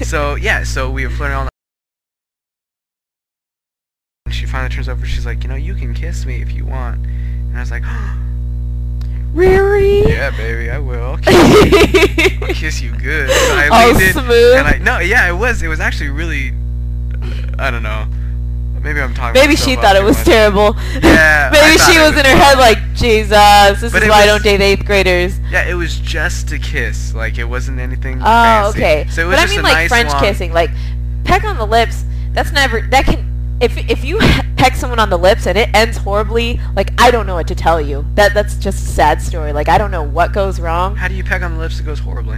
So yeah, so we were flirting all night. And she finally turns over. She's like, you can kiss me if you want. And I was like, Really? yeah, baby, I will. I'll kiss you good. So I leaned in, smooth. and it was actually really, I don't know. Maybe I'm talking. Maybe she thought it was terrible. Yeah. Maybe she was in her head like, Jesus, this is why I don't date 8th graders. Yeah, it was just a kiss. Like, it wasn't anything Oh, fancy. okay. So it was but just I mean, a like nice French long... kissing, like peck on the lips. That can. If you peck someone on the lips and it ends horribly, like I don't know what to tell you. That's just a sad story. Like I don't know what goes wrong. How do you peck on the lips that goes horribly?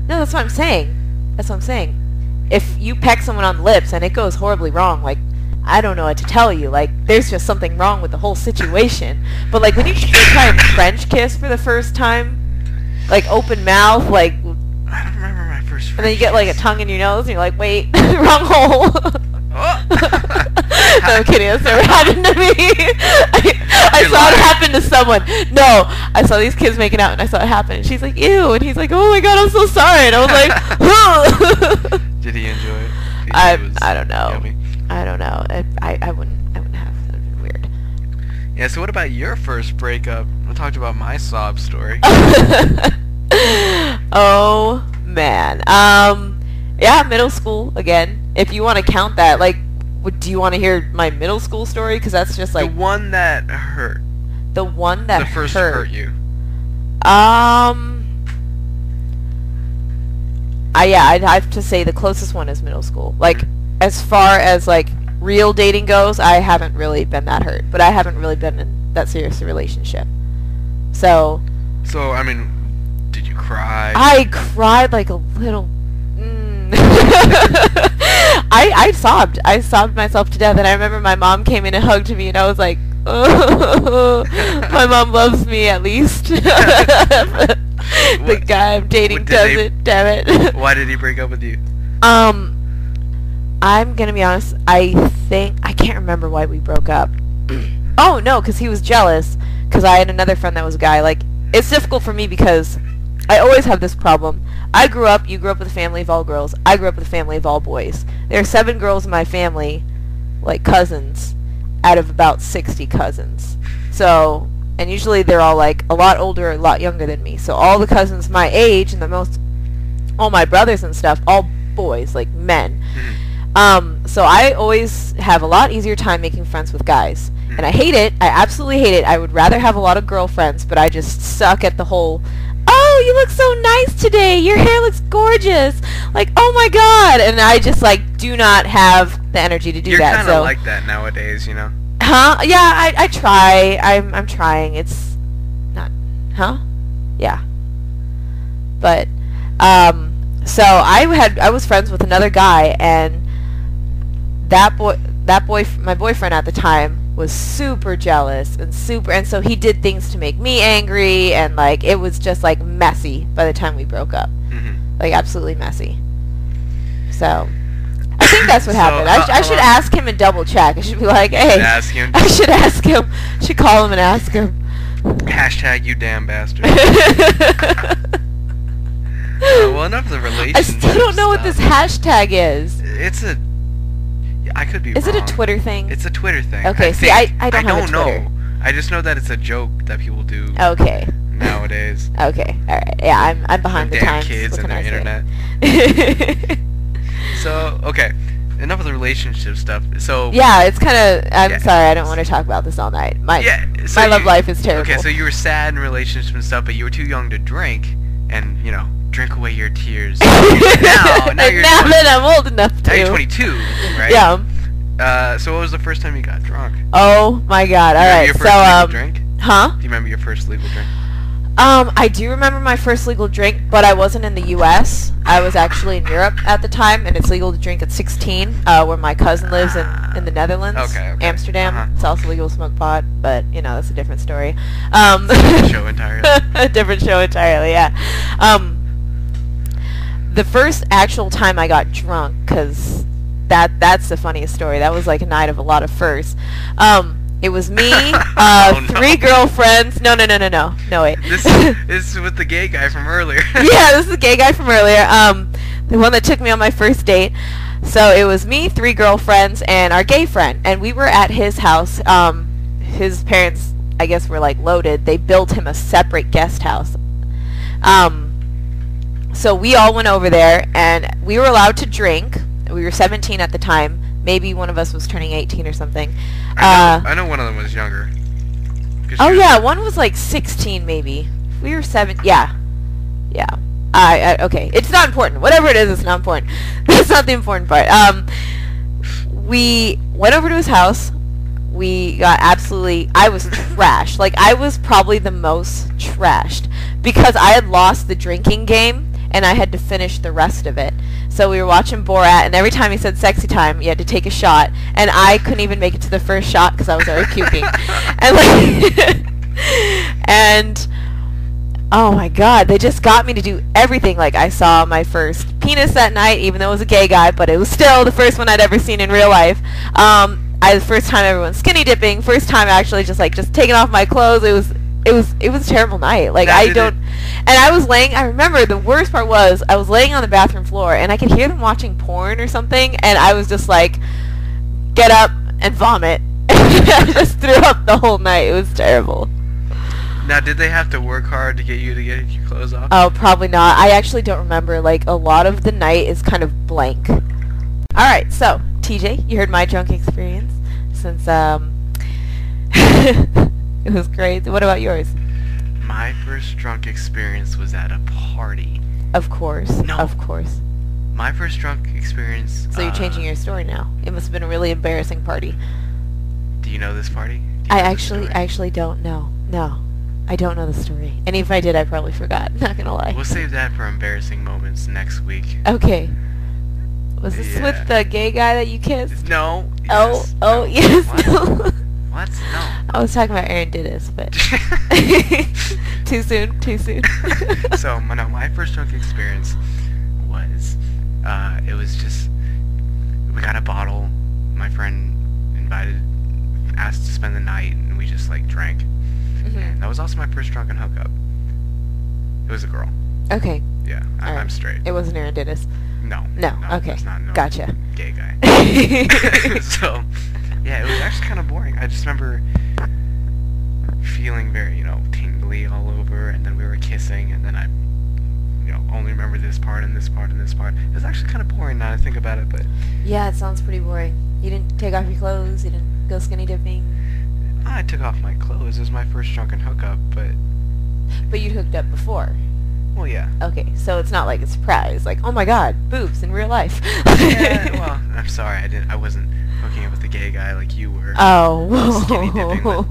No, that's what I'm saying. That's what I'm saying. If you peck someone on the lips and it goes horribly wrong, like I don't know what to tell you. Like there's just something wrong with the whole situation. But like when you try a French kiss for the first time, like open mouth, like I don't remember my first. And then you get like a tongue in your nose, and you're like, wait, wrong hole. Oh. No, I'm kidding. That's never happened to me. I saw it happen to someone. No, I saw these kids making out, and I saw it happen. And she's like, ew, and he's like, oh my god, I'm so sorry. And I was like, huh. Did he enjoy it? I don't know. Yummy? I don't know. I wouldn't have. That would be weird. Yeah. So what about your first breakup? I talked about my sob story. Oh man. Yeah, middle school again. If you want to count that, like, do you want to hear my middle school story? Because that's just like the one that hurt. The one that the first hurt you. I'd have to say the closest one is middle school. Like, as far as like real dating goes, I haven't really been that hurt, but I haven't really been in that serious relationship. So I mean, did you cry? I cried like a little. I sobbed. I sobbed myself to death, and I remember my mom came in and hugged me, and I was like, oh, my mom loves me at least. The guy I'm dating doesn't, damn it. Why did he break up with you? I'm gonna be honest, I can't remember why we broke up. Oh, no, because he was jealous, because I had another friend that was a guy. Like, it's difficult for me because I always have this problem. You grew up with a family of all girls. I grew up with a family of all boys. There are 7 girls in my family, like cousins, out of about 60 cousins. So, and usually they're all like a lot older, a lot younger than me. So all the cousins my age and all my brothers and stuff, all boys, like men. So I always have a lot easier time making friends with guys. And I hate it. I absolutely hate it. I would rather have a lot of girlfriends, but I just suck at the whole, oh, you look so nice today. Your hair looks gorgeous. Like, oh my god. And I just, like, do not have the energy to do that. You're kind of like that nowadays, you know? Huh? Yeah, I try. I'm trying. It's not, huh? Yeah. But, so I was friends with another guy, and my boyfriend at the time was super jealous and so he did things to make me angry, and like it was just like messy by the time we broke up. Like absolutely messy. So I think that's what happened. I should ask him and double check. I should be like, hey, ask him. I should ask him. I should call him and ask him. Hashtag you damn bastard. Well, enough of the relationship. I still don't know what this hashtag is. I could be wrong. Is it a Twitter thing? It's a Twitter thing. Okay, see, I don't have a Twitter. know. I just know that it's a joke that people do. Okay. Nowadays. Okay, alright. Yeah, I'm behind the damn times. kids What and can their I say? internet. So, okay. Enough of the relationship stuff. So yeah, it's kind of. I'm sorry, I don't want to talk about this all night. My love life is terrible. Okay, so you were sad in relationships and stuff, but you were too young to drink, and drink away your tears. now that I'm old enough to. Now you're 22, right? Yeah. So what was the first time you got drunk? Oh my god! All right, your first legal drink? Huh? Do you remember your first legal drink? I do remember my first legal drink, but I wasn't in the U.S. I was actually in Europe at the time, and it's legal to drink at 16, where my cousin lives in the Netherlands, Amsterdam. It's also legal to smoke pot, but, that's a different story. It's a different show entirely. A different show entirely, yeah. The first actual time I got drunk, because that's the funniest story. That was like a night of a lot of firsts. It was me, 3 girlfriends. No, wait. This is with the gay guy from earlier. Yeah, this is the gay guy from earlier. The one that took me on my first date. So it was me, 3 girlfriends, and our gay friend. And we were at his house. His parents, I guess, were like loaded. They built him a separate guest house. So we all went over there, and we were allowed to drink. We were 17 at the time. Maybe one of us was turning 18 or something. I know one of them was younger. Oh yeah, one was like 16 maybe. We were 7. Yeah. Okay, it's not important. Whatever it is, it's not important. That's not the important part. We went over to his house. We got I was trashed. Like, I was probably the most trashed because I had lost the drinking game and I had to finish the rest of it. So we were watching Borat, and every time he said sexy time, you had to take a shot, and I couldn't even make it to the first shot because I was already puking. And like, and oh my god, they just got me to do everything. Like, I saw my first penis that night, even though it was a gay guy, but it was still the first one I'd ever seen in real life. The first time everyone skinny dipping, first time actually just taking off my clothes. It was a terrible night. Like, and I remember the worst part was I was laying on the bathroom floor and I could hear them watching porn or something, and I was just like, get up and vomit. I just threw up the whole night. It was terrible. Now, did they have to work hard to get you to get your clothes off? Oh, probably not. I actually don't remember. Like, a lot of the night is kind of blank. Alright, so, TJ, you heard my drunk experience since, it was great. What about yours? My first drunk experience was at a party. Of course. No. Of course. My first drunk experience... So you're changing your story now. It must have been a really embarrassing party. Do you know this party? I actually don't know. No. I don't know the story. And if I did, I probably forgot. Not gonna lie. We'll save that for embarrassing moments next week. Okay. Was this with the gay guy that you kissed? No. Yes, no. Yes. What? No. What? No. I was talking about Aaron Didis, but too soon. So, my first drunk experience was, it was just, we got a bottle, my friend asked to spend the night, and we just, drank. Mm-hmm. And that was also my first drunken hookup. It was a girl. Okay. Yeah, I'm straight. It wasn't Aaron Didis. No. Okay. It's not, no. Gotcha. Gay guy. So, yeah, it was actually kind of boring. I just remember feeling very, tingly all over, and then we were kissing, and then I, only remember this part and this part and this part. It was actually kind of boring now that I think about it, but... Yeah, it sounds pretty boring. You didn't take off your clothes, you didn't go skinny dipping. I took off my clothes. It was my first drunken hookup, but... But you'd hooked up before. Well, yeah. Okay, so it's not like a surprise, like, oh my god, boobs in real life. Yeah, well, I'm sorry, I wasn't hooking up with a gay guy like you were. Oh. Skinny dipping with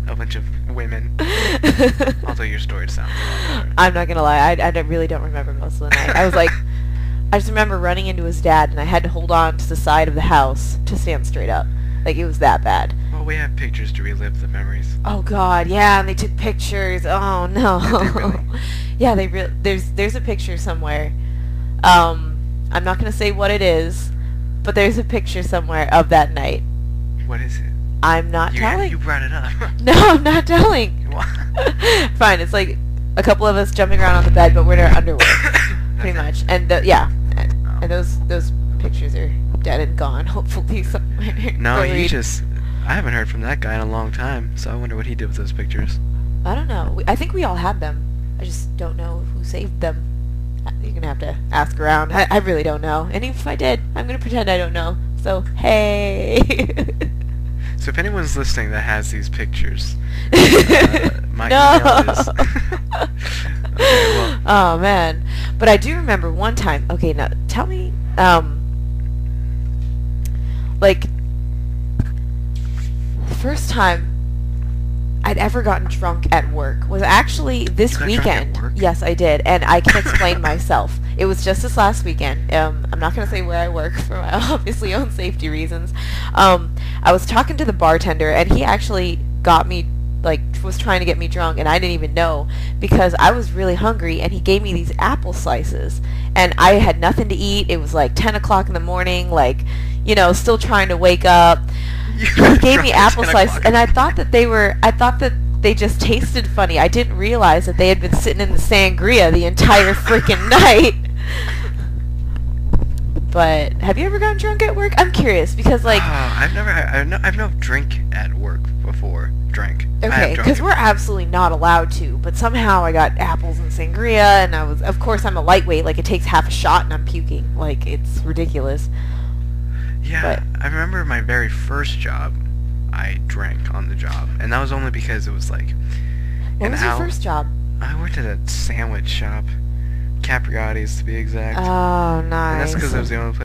a bunch of women. Although your story sounds a lot better. I'm not gonna lie, I really don't remember most of the night. I was like, I just remember running into his dad, and I had to hold on to the side of the house to stand straight up. Like, it was that bad. Well, we have pictures to relive the memories. Oh god, yeah, and they took pictures. Oh no. Did they really? Yeah, there's a picture somewhere. I'm not gonna say what it is, but there's a picture somewhere of that night. What is it? I'm not telling. You brought it up. No, I'm not telling. What? Fine, it's like a couple of us jumping around on the bed, but we're in our underwear, pretty much. And and those pictures are dead and gone. Hopefully somewhere. No, I haven't heard from that guy in a long time, so I wonder what he did with those pictures. I don't know. I think we all had them. I just don't know who saved them. You're gonna have to ask around. I really don't know. And if I did, I'm gonna pretend I don't know. So, hey. So if anyone's listening that has these pictures, my no. email is... Okay, well... Oh, man. But I do remember one time... Okay, now, tell me, the first time I'd ever gotten drunk at work was actually this weekend. Drunk at work? Yes, I did, and I can explain myself. It was just this last weekend. I'm not going to say where I work for my obviously own safety reasons. I was talking to the bartender, and he actually got me, was trying to get me drunk, and I didn't even know because I was really hungry, and he gave me these apple slices, and I had nothing to eat. It was 10 o'clock in the morning, still trying to wake up. He gave me apple slices, and I thought that they just tasted funny. I didn't realize that they had been sitting in the sangria the entire freaking night. But have you ever gotten drunk at work? I'm curious because like. I've no drink at work before. Drink. Okay, because we're absolutely not allowed to. But somehow I got apples and sangria, and of course, I'm a lightweight. Like it takes half a shot, and I'm puking. Like it's ridiculous. Yeah, but, I remember my very first job. I drank on the job, and that was only because it was like. What was your first job? I worked at a sandwich shop, Capriati's to be exact. Oh, nice. And that's because it was the only place